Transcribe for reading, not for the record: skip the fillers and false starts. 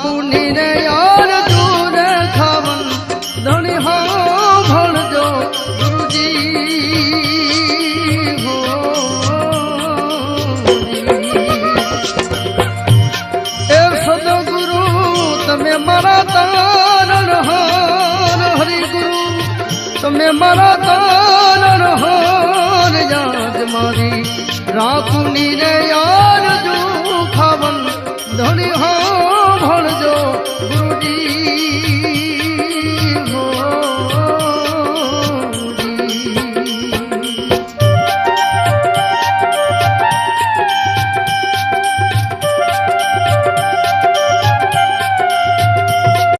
રાખુની રે યાર દૂર ખાવન ધણી હો ભણજો ગુરુજી હો એ સદગુરુ તમે મારા તારણ હાર હરિગુરુ તમે મારા તારણ હાર યાદ મારી રાખુની રે